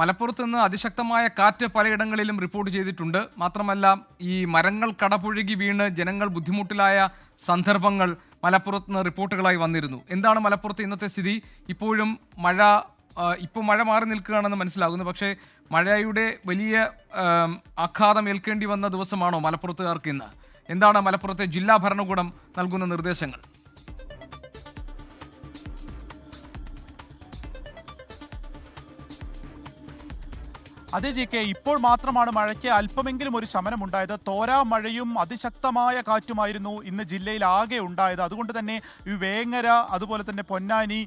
മലപ്പുറത്ത് നിന്ന് അതിശക്തമായ കാറ്റ് പലയിടങ്ങളിലും റിപ്പോർട്ട് ചെയ്തിട്ടുണ്ട്. മാത്രമല്ല, ഈ മരങ്ങൾ കടപുഴകി വീണ് ജനങ്ങൾ ബുദ്ധിമുട്ടിലായ സന്ദർഭങ്ങൾ മലപ്പുറത്ത് നിന്ന് റിപ്പോർട്ടുകളായി വന്നിരുന്നു. എന്താണ് മലപ്പുറത്ത് ഇന്നത്തെ സ്ഥിതി? ഇപ്പോൾ മഴ മാറി നിൽക്കുകയാണെന്ന് മനസ്സിലാകുന്നു. പക്ഷേ മഴയുടെ വലിയ ആഘാതം ഏൽക്കേണ്ടി വന്ന ദിവസമാണോ മലപ്പുറത്തുകാർക്ക് ഇന്ന്? എന്താണ് മലപ്പുറത്തെ ജില്ലാ ഭരണകൂടം നൽകുന്ന നിർദ്ദേശങ്ങൾ? അതെ JK, ഇപ്പോൾ മാത്രമാണ് മഴയ്ക്ക് അല്പമെങ്കിലും ഒരു ശമനമുണ്ടായത്. തോരാ മഴയും അതിശക്തമായ കാറ്റുമായിരുന്നു ഇന്ന് ജില്ലയിൽ ആകെ ഉണ്ടായത്. അതുകൊണ്ട് തന്നെ ഈ വേങ്ങര, അതുപോലെ തന്നെ പൊന്നാനി,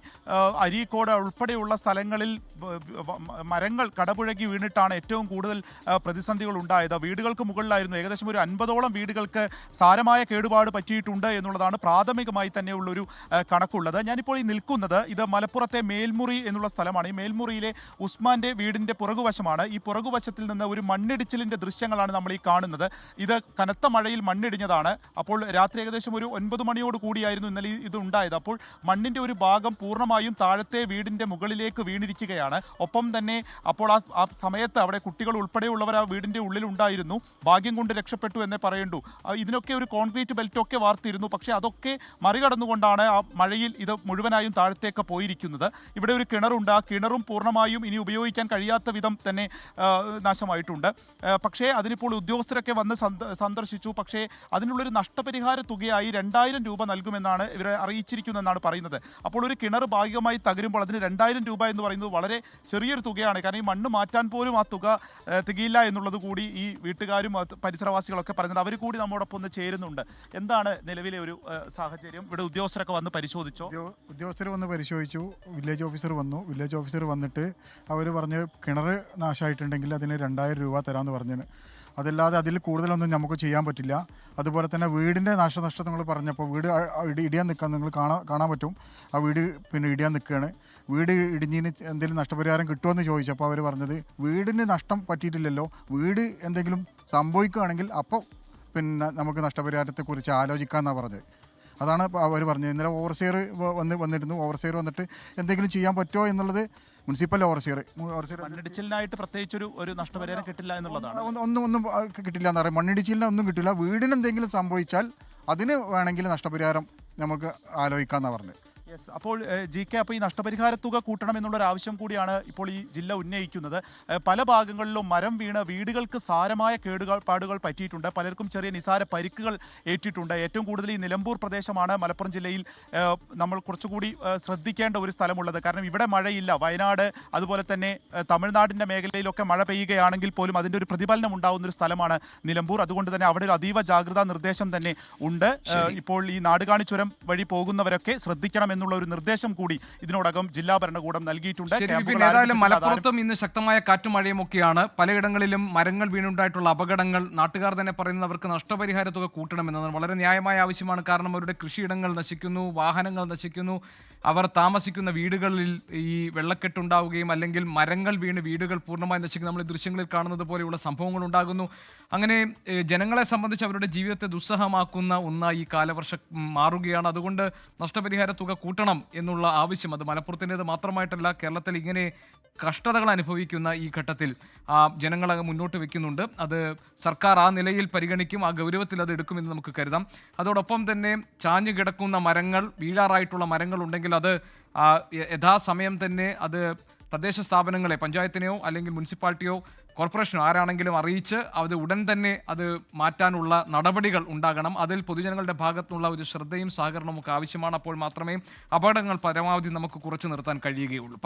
അരീക്കോട് ഉൾപ്പെടെയുള്ള സ്ഥലങ്ങളിൽ മരങ്ങൾ കടപുഴകി വീണിട്ടാണ് ഏറ്റവും കൂടുതൽ പ്രതിസന്ധികൾ ഉണ്ടായത്. വീടുകൾക്ക് മുകളിലായിരുന്നു. ഏകദേശം ഒരു 50ഓളം വീടുകൾക്ക് സാരമായ കേടുപാട് പറ്റിയിട്ടുണ്ട് എന്നുള്ളതാണ് പ്രാഥമികമായി തന്നെയുള്ളൊരു കണക്കുള്ളത്. ഞാനിപ്പോൾ ഈ നിൽക്കുന്നത് ഇത് മലപ്പുറത്തെ മേൽമുറി എന്നുള്ള സ്ഥലമാണ്. ഈ മേൽമുറിയിലെ ഉസ്മാന്റെ വീടിൻ്റെ പുറകുവശമാണ്. ഈ പുറകുവശത്തിൽ നിന്ന് ഒരു മണ്ണിടിച്ചിലിന്റെ ദൃശ്യങ്ങളാണ് നമ്മൾ ഈ കാണുന്നത്. ഇത് കനത്ത മഴയിൽ മണ്ണിടിഞ്ഞതാണ്. അപ്പോൾ രാത്രി ഏകദേശം ഒരു 9 മണിയോട് കൂടിയായിരുന്നു ഇന്നലെ ഇത് ഉണ്ടായത്. അപ്പോൾ മണ്ണിന്റെ ഒരു ഭാഗം പൂർണ്ണമായും താഴത്തെ വീടിന്റെ മുകളിലേക്ക് വീണിരിക്കുകയാണ്. ഒപ്പം തന്നെ അപ്പോൾ ആ സമയത്ത് അവിടെ കുട്ടികൾ ഉൾപ്പെടെയുള്ളവർ ആ വീടിന്റെ ഉള്ളിൽ ഉണ്ടായിരുന്നു. ഭാഗ്യം കൊണ്ട് രക്ഷപ്പെട്ടു എന്നേ പറയണ്ടു. ഇതിനൊക്കെ ഒരു കോൺക്രീറ്റ് ബെൽറ്റൊക്കെ വാർത്തിരുന്നു. പക്ഷേ അതൊക്കെ മറികടന്നുകൊണ്ടാണ് ആ മഴയിൽ ഇത് മുഴുവനായും താഴത്തേക്ക് പോയിരിക്കുന്നത്. ഇവിടെ ഒരു കിണറുണ്ട്. ആ കിണറും പൂർണ്ണമായും ഇനി ഉപയോഗിക്കാൻ കഴിയാത്ത വിധം തന്നെ നാശമായിട്ടുണ്ട്. പക്ഷേ അതിനിപ്പോൾ ഉദ്യോഗസ്ഥരൊക്കെ വന്ന് സന്ദർശിച്ചു. പക്ഷേ അതിനുള്ളൊരു നഷ്ടപരിഹാര തുകയായി 2000 രൂപ നൽകുമെന്നാണ് ഇവരെ അറിയിച്ചിരിക്കുന്നതെന്നാണ് പറയുന്നത്. അപ്പോൾ ഒരു കിണർ ഭാഗികമായി തകരുമ്പോൾ അതിന് 2000 രൂപ എന്ന് പറയുന്നത് വളരെ ചെറിയൊരു തുകയാണ്. കാരണം ഈ മണ്ണ് മാറ്റാൻ പോലും ആ തുക തികയില്ല എന്നുള്ളത് കൂടി ഈ വീട്ടുകാരും പരിസരവാസികളൊക്കെ പറഞ്ഞത്. അവർ കൂടി നമ്മോടൊപ്പം ഒന്ന് ചേരുന്നുണ്ട്. എന്താണ് നിലവിലെ ഒരു സാഹചര്യം? ഇവിടെ ഉദ്യോഗസ്ഥരൊക്കെ വന്ന് പരിശോധിച്ചോ? ഉദ്യോഗസ്ഥർ വന്ന് പരിശോധിച്ചു. വില്ലേജ് ഓഫീസർ വന്നു. വില്ലേജ് ഓഫീസർ വന്നിട്ട് അവർ പറഞ്ഞ് കിണർ നാശമായിട്ടുണ്ടെങ്കിൽ അതിന് 2000 രൂപ തരാമെന്ന് പറഞ്ഞിന്. അതല്ലാതെ അതിൽ കൂടുതലൊന്നും നമുക്ക് ചെയ്യാൻ പറ്റില്ല. അതുപോലെ തന്നെ വീടിൻ്റെ നാശനഷ്ടം നിങ്ങൾ പറഞ്ഞപ്പോൾ വീട് ഇടിയാൻ നിൽക്കാൻ നിങ്ങൾ കാണാൻ പറ്റും. ആ വീട് പിന്നെ ഇടിയാൻ നിൽക്കുകയാണ്. വീട് ഇടിഞ്ഞതിന് എന്തെങ്കിലും നഷ്ടപരിഹാരം കിട്ടുമെന്ന് ചോദിച്ചപ്പോൾ അവർ പറഞ്ഞത് വീടിന് നഷ്ടം പറ്റിയിട്ടില്ലല്ലോ, വീട് എന്തെങ്കിലും സംഭവിക്കുകയാണെങ്കിൽ അപ്പോൾ പിന്നെ നമുക്ക് നഷ്ടപരിഹാരത്തെക്കുറിച്ച് ആലോചിക്കാമെന്നാണ് പറഞ്ഞത്. അതാണ് അവർ പറഞ്ഞത്. ഇന്നലെ ഓവർസിയർ വന്നിരുന്നു. ഓവർസിയർ വന്നിട്ട് എന്തെങ്കിലും ചെയ്യാൻ പറ്റുമോ എന്നുള്ളത് മുനിസിപ്പൽ ഓവർസിയർ മണ്ണിടിച്ചിലിനായിട്ട് പ്രത്യേകിച്ചൊരു നഷ്ടപരിഹാരം കിട്ടില്ല എന്നുള്ളതാണ്. ഒന്നും കിട്ടില്ല എന്ന് പറയും. മണ്ണിടിച്ചിലിന് ഒന്നും കിട്ടില്ല. വീടിന് എന്തെങ്കിലും സംഭവിച്ചാൽ അതിന് വേണമെങ്കിൽ നഷ്ടപരിഹാരം നമുക്ക് ആലോചിക്കാമെന്നാണ് പറഞ്ഞത്. അപ്പോൾ JK, അപ്പോൾ ഈ നഷ്ടപരിഹാര തുക കൂട്ടണം എന്നുള്ളൊരു ആവശ്യം കൂടിയാണ് ഇപ്പോൾ ഈ ജില്ല ഉന്നയിക്കുന്നത്. പല ഭാഗങ്ങളിലും മരം വീണ് വീടുകൾക്ക് സാരമായ കേടുപാടുകൾ പറ്റിയിട്ടുണ്ട്. പലർക്കും ചെറിയ നിസാര പരിക്കുകൾ ഏറ്റിട്ടുണ്ട്. ഏറ്റവും കൂടുതൽ ഈ നിലമ്പൂർ പ്രദേശമാണ് മലപ്പുറം ജില്ലയിൽ നമ്മൾ കുറച്ചുകൂടി ശ്രദ്ധിക്കേണ്ട ഒരു സ്ഥലമുള്ളത്. കാരണം ഇവിടെ മഴയില്ല. വയനാട്, അതുപോലെ തന്നെ തമിഴ്നാടിൻ്റെ മേഖലയിലൊക്കെ മഴ പെയ്യുകയാണെങ്കിൽ പോലും അതിൻ്റെ ഒരു പ്രതിഫലനം ഉണ്ടാകുന്ന ഒരു സ്ഥലമാണ് നിലമ്പൂർ. അതുകൊണ്ട് തന്നെ അവിടെ ഒരു അതീവ ജാഗ്രതാ നിർദ്ദേശം തന്നെ ഉണ്ട്. ഇപ്പോൾ ഈ നാടുകാണി ചുരം വഴി പോകുന്നവരൊക്കെ ശ്രദ്ധിക്കണം എന്നുള്ള ഒരു നിർദ്ദേശം കൂടി ഇതിനോടകം ജില്ലാ ഭരണകൂടം നൽകിയിട്ടുണ്ട്. ഏതായാലും മലപ്പുറത്തും ഇന്ന് ശക്തമായ കാറ്റും മഴയും ഒക്കെയാണ്. പലയിടങ്ങളിലും മരങ്ങൾ വീണുണ്ടായിട്ടുള്ള അപകടങ്ങൾ. നാട്ടുകാർ തന്നെ പറയുന്നവർക്ക് നഷ്ടപരിഹാര തുക കൂട്ടണമെന്നതാണ് വളരെ ന്യായമായ ആവശ്യമാണ്. കാരണം അവരുടെ കൃഷിയിടങ്ങൾ നശിക്കുന്നു, വാഹനങ്ങൾ നശിക്കുന്നു, അവർ താമസിക്കുന്ന വീടുകളിൽ ഈ വെള്ളക്കെട്ടുണ്ടാവുകയും അല്ലെങ്കിൽ മരങ്ങൾ വീണ് വീടുകൾ പൂർണ്ണമായി നശിക്കുന്നു. നമ്മൾ ഈ ദൃശ്യങ്ങളിൽ കാണുന്നത് പോലെയുള്ള സംഭവങ്ങൾ ഉണ്ടാകുന്നു. അങ്ങനെ ജനങ്ങളെ സംബന്ധിച്ച് അവരുടെ ജീവിതത്തെ ദുസ്സഹമാക്കുന്ന ഒന്നായി ഈ കാലവർഷം മാറുകയാണ്. അതുകൊണ്ട് നഷ്ടപരിഹാര തുക കൂട്ടണം എന്നുള്ള ആവശ്യം അത് മലപ്പുറത്തിൻ്റേത് മാത്രമായിട്ടല്ല, കേരളത്തിൽ ഇങ്ങനെ കഷ്ടതകൾ അനുഭവിക്കുന്ന ഈ ഘട്ടത്തിൽ ജനങ്ങളെ മുന്നോട്ട് വെക്കുന്നുണ്ട്. അത് സർക്കാർ ആ നിലയിൽ പരിഗണിക്കും, ആ ഗൗരവത്തിൽ അത് എടുക്കുമെന്ന് നമുക്ക് കരുതാം. അതോടൊപ്പം തന്നെ ചാഞ്ഞു കിടക്കുന്ന മരങ്ങൾ, വീഴാറായിട്ടുള്ള മരങ്ങൾ ഉണ്ടെങ്കിൽ അത് യഥാസമയം തന്നെ അത് തദ്ദേശ സ്ഥാപനങ്ങളെ, പഞ്ചായത്തിനെയോ അല്ലെങ്കിൽ മുനിസിപ്പാലിറ്റിയോ കോർപ്പറേഷനോ ആരാണെങ്കിലും അറിയിച്ച് അത് ഉടൻ തന്നെ അത് മാറ്റാനുള്ള നടപടികൾ ഉണ്ടാകണം. അതിൽ പൊതുജനങ്ങളുടെ ഭാഗത്തുനിന്നുള്ള ഒരു ശ്രദ്ധയും സഹകരണവും ഒക്കെ ആവശ്യമാണ്. അപ്പോൾ മാത്രമേ അപകടങ്ങൾ പരമാവധി നമുക്ക് കുറച്ചു നിർത്താൻ കഴിയുകയുള്ളൂ.